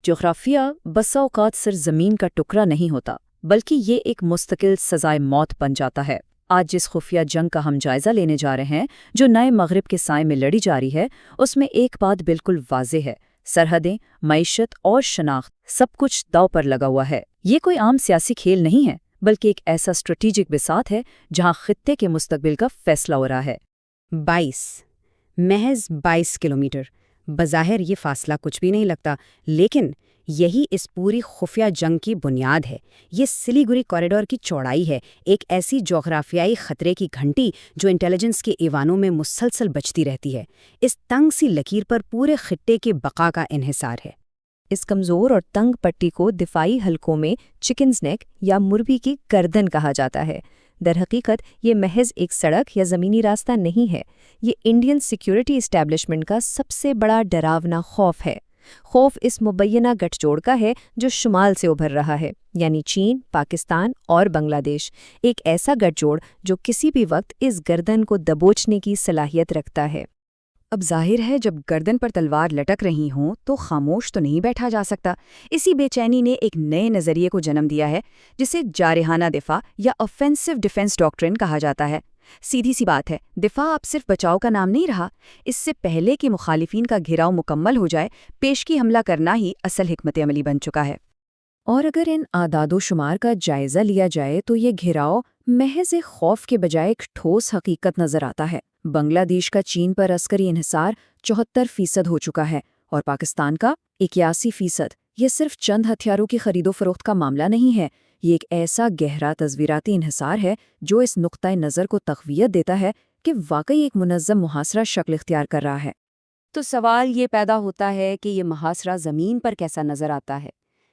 جغرافیہ بسا اوقات صرف زمین کا ٹکڑا نہیں ہوتا، بلکہ یہ ایک مستقل سزائے موت بن جاتا ہے۔ آج جس خفیہ جنگ کا ہم جائزہ لینے جا رہے ہیں، جو نئے مغرب کے سائے میں لڑی جا رہی ہے، اس میں ایک بات بالکل واضح ہے: سرحدیں، معیشت اور شناخت، سب کچھ داؤ پر لگا ہوا ہے۔ یہ کوئی عام سیاسی کھیل نہیں ہے، بلکہ ایک ایسا اسٹریٹجک بساط ہے جہاں خطے کے مستقبل کا فیصلہ ہو رہا ہے۔ 22 کلومیٹر۔ بظاہر یہ فاصلہ کچھ بھی نہیں لگتا، لیکن یہی اس پوری خفیہ جنگ کی بنیاد ہے۔ یہ سلیگوری کوریڈور کی چوڑائی ہے، ایک ایسی جغرافیائی خطرے کی گھنٹی جو انٹیلیجنس کے ایوانوں میں مسلسل بجتی رہتی ہے۔ اس تنگ سی لکیر پر پورے خطے کے بقا کا انحصار ہے۔ اس کمزور اور تنگ پٹی کو دفاعی حلقوں میں چکنز نیک یا مرغی کی گردن کہا جاتا ہے۔ درحقیقت یہ محض ایک سڑک یا زمینی راستہ نہیں ہے، یہ انڈین سیکیورٹی اسٹیبلشمنٹ کا سب سے بڑا ڈراونا خوف ہے۔ خوف اس مبینہ گٹھ جوڑ کا ہے جو شمال سے ابھر رہا ہے، یعنی چین، پاکستان اور بنگلہ دیش، ایک ایسا گٹھ جوڑ جو کسی بھی وقت اس گردن کو دبوچنے کی صلاحیت رکھتا ہے۔ اب ظاہر ہے جب گردن پر تلوار لٹک رہی ہوں تو خاموش تو نہیں بیٹھا جا سکتا۔ اسی بے چینی نے ایک نئے نظریے کو جنم دیا ہے جسے جارحانہ دفاع یا آفینسو ڈیفنس ڈاکٹرن کہا جاتا ہے۔ سیدھی سی بات ہے، دفاع اب صرف بچاؤ کا نام نہیں رہا۔ اس سے پہلے کہ مخالفین کا گھیراؤ مکمل ہو جائے، پیشگی حملہ کرنا ہی اصل حکمت عملی بن چکا ہے۔ اور اگر ان اعداد و شمار کا جائزہ لیا جائے تو یہ گھیراؤ محض ایک خوف کے بجائے ایک ٹھوس حقیقت نظر آتا ہے۔ بنگلہ دیش کا چین پر عسکری انحصار 74% ہو چکا ہے اور پاکستان کا 81%۔ یہ صرف چند ہتھیاروں کی خرید و فروخت کا معاملہ نہیں ہے، یہ ایک ایسا گہرا تصویراتی انحصار ہے جو اس نقطۂ نظر کو تقویت دیتا ہے کہ واقعی ایک منظم محاصرہ شکل اختیار کر رہا ہے۔ تو سوال یہ پیدا ہوتا ہے کہ یہ محاصرہ زمین پر کیسا نظر آتا ہے؟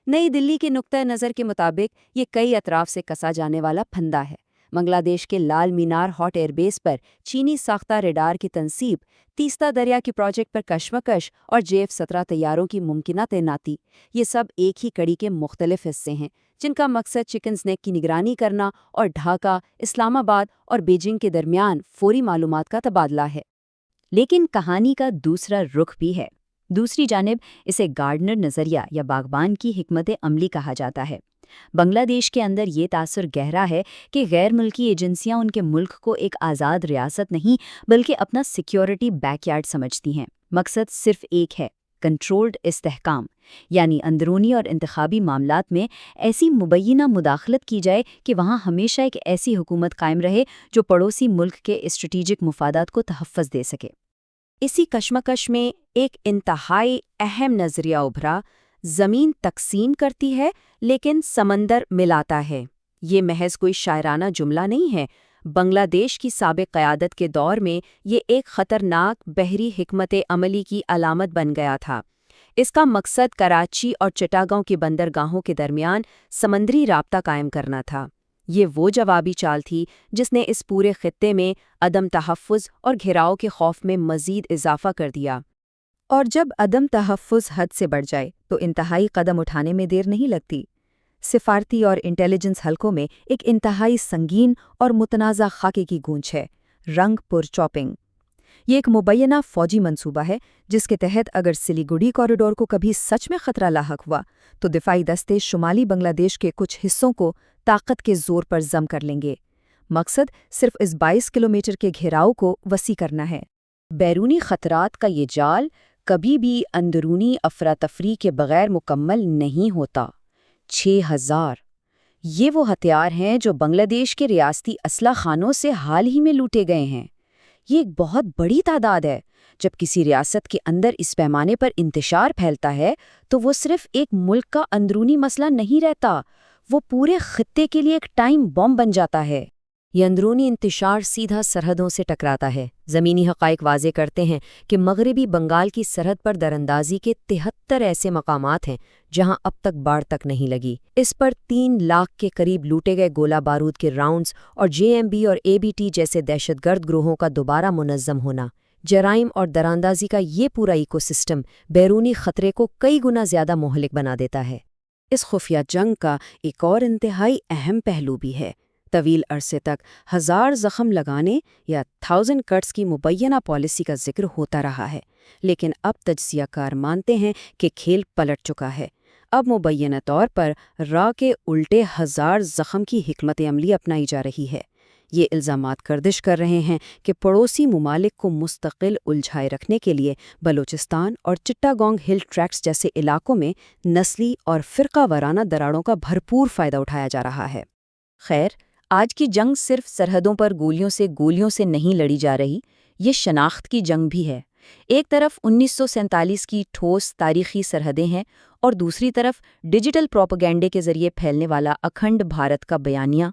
نئی دلی کے نقطۂ نظر کے مطابق یہ کئی اطراف سے کسا جانے والا پھندا ہے۔ بنگلہ دیش کے لال مینار ہاٹ ایئر بیس پر چینی ساختہ ریڈار کی تنصیب، تیستا دریا کے پروجیکٹ پر کشمکش اور JF-17 طیاروں کی ممکنہ تعیناتی، یہ سب ایک ہی کڑی کے مختلف حصے ہیں جن کا مقصد چکنز نیک کی نگرانی کرنا اور ڈھاکہ، اسلام آباد اور بیجنگ کے درمیان فوری معلومات کا تبادلہ ہے۔ لیکن کہانی کا دوسرا رخ بھی ہے۔ دوسری جانب اسے گارڈنر نظریہ یا باغبان کی حکمت عملی کہا جاتا ہے۔ بنگلہ دیش کے اندر یہ تاثر گہرا ہے کہ غیر ملکی ایجنسیاں ان کے ملک کو ایک آزاد ریاست نہیں بلکہ اپنا سیکیورٹی بیک یارڈ سمجھتی ہیں۔ مقصد صرف ایک ہے: کنٹرولڈ استحکام، یعنی اندرونی اور انتخابی معاملات میں ایسی مبینہ مداخلت کی جائے کہ وہاں ہمیشہ ایک ایسی حکومت قائم رہے جو پڑوسی ملک کے اسٹریٹجک مفادات کو تحفظ دے سکے۔ اسی کشمکش میں ایک انتہائی اہم نظریہ ابھرا: زمین تقسیم کرتی ہے لیکن سمندر ملاتا ہے۔ یہ محض کوئی شاعرانہ جملہ نہیں ہے، بنگلہ دیش کی سابق قیادت کے دور میں یہ ایک خطرناک بحری حکمت عملی کی علامت بن گیا تھا۔ اس کا مقصد کراچی اور چٹاگاؤں کی بندرگاہوں کے درمیان سمندری رابطہ قائم کرنا تھا۔ یہ وہ جوابی چال تھی جس نے اس پورے خطے میں عدم تحفظ اور گھیراؤ کے خوف میں مزید اضافہ کر دیا۔ اور جب عدم تحفظ حد سے بڑھ جائے تو انتہائی قدم اٹھانے میں دیر نہیں لگتی۔ سفارتی اور انٹیلیجنس حلقوں میں ایک انتہائی سنگین اور متنازع خاکے کی گونج ہے: رنگ پور چاپنگ۔ یہ ایک مبینہ فوجی منصوبہ ہے جس کے تحت اگر سلیگوڑی کوریڈور کو کبھی سچ میں خطرہ لاحق ہوا تو دفاعی دستے شمالی بنگلہ دیش کے کچھ حصوں کو طاقت کے زور پر ضم کر لیں گے۔ مقصد صرف اس 22 کلومیٹر کے گھیراؤ کو وسیع کرنا ہے۔ بیرونی خطرات کا یہ جال کبھی بھی اندرونی افراتفری کے بغیر مکمل نہیں ہوتا۔ 6000 یہ وہ ہتھیار ہیں جو بنگلہ دیش کے ریاستی اسلحہ خانوں سے حال ہی میں لوٹے گئے ہیں۔ یہ ایک بہت بڑی تعداد ہے۔ جب کسی ریاست کے اندر اس پیمانے پر انتشار پھیلتا ہے تو وہ صرف ایک ملک کا اندرونی مسئلہ نہیں رہتا، وہ پورے خطے کے لیے ایک ٹائم بم بن جاتا ہے۔ یہ اندرونی انتشار سیدھا سرحدوں سے ٹکراتا ہے۔ زمینی حقائق واضح کرتے ہیں کہ مغربی بنگال کی سرحد پر دراندازی کے 73 ایسے مقامات ہیں جہاں اب تک باڑ تک نہیں لگی۔ اس پر 3 لاکھ کے قریب لوٹے گئے گولہ بارود کے راؤنڈز اور JMB اور ABT جیسے دہشت گرد گروہوں کا دوبارہ منظم ہونا۔ جرائم اور دراندازی کا یہ پورا ایکو سسٹم بیرونی خطرے کو کئی گنا زیادہ مہلک بنا دیتا ہے۔ اس خفیہ جنگ کا ایک اور انتہائی اہم پہلو بھی ہے۔ طویل عرصے تک 1000 زخم لگانے یا 1000 کٹس کی مبینہ پالیسی کا ذکر ہوتا رہا ہے، لیکن اب تجزیہ کار مانتے ہیں کہ کھیل پلٹ چکا ہے۔ اب مبینہ طور پر را کے الٹے ہزار زخم کی حکمت عملی اپنائی جا رہی ہے۔ یہ الزامات گردش کر رہے ہیں کہ پڑوسی ممالک کو مستقل الجھائے رکھنے کے لیے بلوچستان اور چٹاگونگ ہل ٹریکٹس جیسے علاقوں میں نسلی اور فرقہ وارانہ دراڑوں کا بھرپور فائدہ اٹھایا جا رہا ہے۔ خیر، آج کی جنگ صرف سرحدوں پر گولیوں سے نہیں لڑی جا رہی، یہ شناخت کی جنگ بھی ہے۔ ایک طرف 1947 کی ٹھوس تاریخی سرحدیں ہیں اور دوسری طرف ڈیجیٹل پروپیگنڈے کے ذریعے پھیلنے والا اکھنڈ بھارت کا بیانیہ۔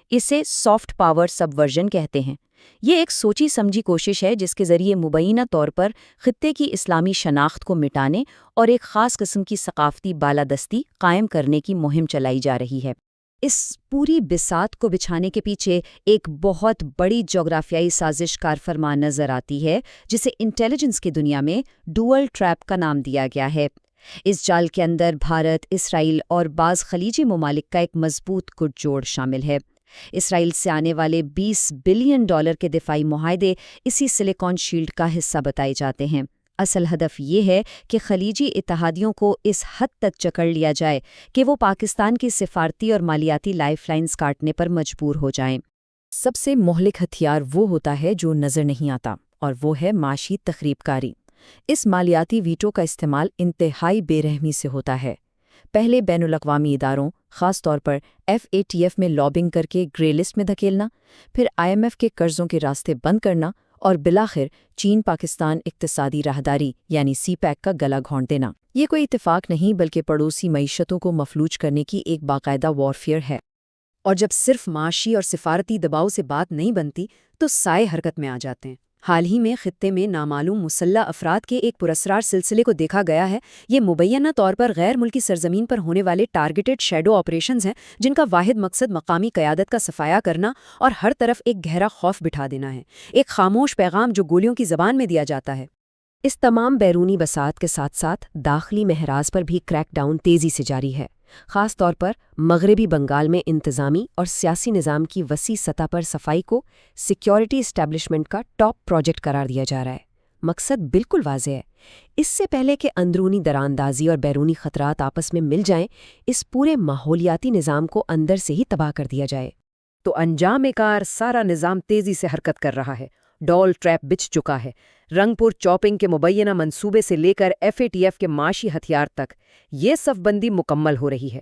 اسے سافٹ پاور سب ورژن کہتے ہیں۔ یہ ایک سوچی سمجھی کوشش ہے جس کے ذریعے مبینہ طور پر خطے کی اسلامی شناخت کو مٹانے اور ایک خاص قسم کی ثقافتی بالادستی قائم کرنے کی مہم چلائی جا رہی ہے۔ اس پوری بساط کو بچھانے کے پیچھے ایک بہت بڑی جغرافیائی سازش کار فرما نظر آتی ہے جسے انٹیلیجنس کی دنیا میں ڈوئل ٹریپ کا نام دیا گیا ہے۔ اس جال کے اندر بھارت، اسرائیل اور بعض خلیجی ممالک کا ایک مضبوط گٹھ جوڑ شامل ہے۔ اسرائیل سے آنے والے $20 بلین کے دفاعی معاہدے اسی سلیکون شیلڈ کا حصہ بتائے جاتے ہیں۔ اصل ہدف یہ ہے کہ خلیجی اتحادیوں کو اس حد تک جکڑ لیا جائے کہ وہ پاکستان کی سفارتی اور مالیاتی لائف لائنز کاٹنے پر مجبور ہو جائیں۔ سب سے مہلک ہتھیار وہ ہوتا ہے جو نظر نہیں آتا، اور وہ ہے معاشی تخریب کاری۔ اس مالیاتی ویٹو کا استعمال انتہائی بے رحمی سے ہوتا ہے۔ پہلے بین الاقوامی اداروں، خاص طور پر FATF میں لابنگ کر کے گرے لسٹ میں دھکیلنا، پھر IMF کے قرضوں کے راستے بند کرنا اور بالآخر چین پاکستان اقتصادی راہداری یعنی CPEC کا گلا گھونٹ دینا۔ یہ کوئی اتفاق نہیں بلکہ پڑوسی معیشتوں کو مفلوج کرنے کی ایک باقاعدہ وارفیئر ہے۔ اور جب صرف معاشی اور سفارتی دباؤ سے بات نہیں بنتی تو سائے حرکت میں آ جاتے ہیں۔ حال ہی میں خطے میں نامعلوم مسلح افراد کے ایک پراسرار سلسلے کو دیکھا گیا ہے۔ یہ مبینہ طور پر غیر ملکی سرزمین پر ہونے والے ٹارگیٹڈ شیڈو آپریشنز ہیں جن کا واحد مقصد مقامی قیادت کا صفایا کرنا اور ہر طرف ایک گہرا خوف بٹھا دینا ہے، ایک خاموش پیغام جو گولیوں کی زبان میں دیا جاتا ہے۔ اس تمام بیرونی بساط کے ساتھ ساتھ داخلی محراز پر بھی کریک ڈاؤن تیزی سے جاری ہے۔ خاص طور پر مغربی بنگال میں انتظامی اور سیاسی نظام کی وسیع سطح پر صفائی کو سیکیورٹی اسٹیبلشمنٹ کا ٹاپ پروجیکٹ قرار دیا جا رہا ہے۔ مقصد بالکل واضح ہے، اس سے پہلے کہ اندرونی دراندازی اور بیرونی خطرات آپس میں مل جائیں، اس پورے ماحولیاتی نظام کو اندر سے ہی تباہ کر دیا جائے۔ تو انجام کار سارا نظام تیزی سے حرکت کر رہا ہے۔ ڈول ٹریپ بچ چکا ہے۔ رنگ پور چاپنگ کے مبینہ منصوبے سے لے کر FATF کے معاشی ہتھیار تک یہ صف بندی مکمل ہو رہی ہے۔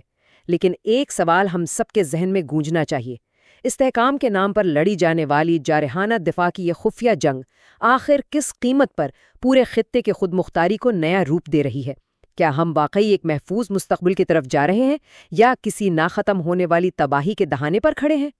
لیکن ایک سوال ہم سب کے ذہن میں گونجنا چاہیے۔ استحکام کے نام پر لڑی جانے والی جارحانہ دفاع کی یہ خفیہ جنگ آخر کس قیمت پر پورے خطے کے خود مختاری کو نیا روپ دے رہی ہے؟ کیا ہم واقعی ایک محفوظ مستقبل کی طرف جا رہے ہیں یا کسی ناختم ہونے والی تباہی کے دہانے پر کھڑے ہیں؟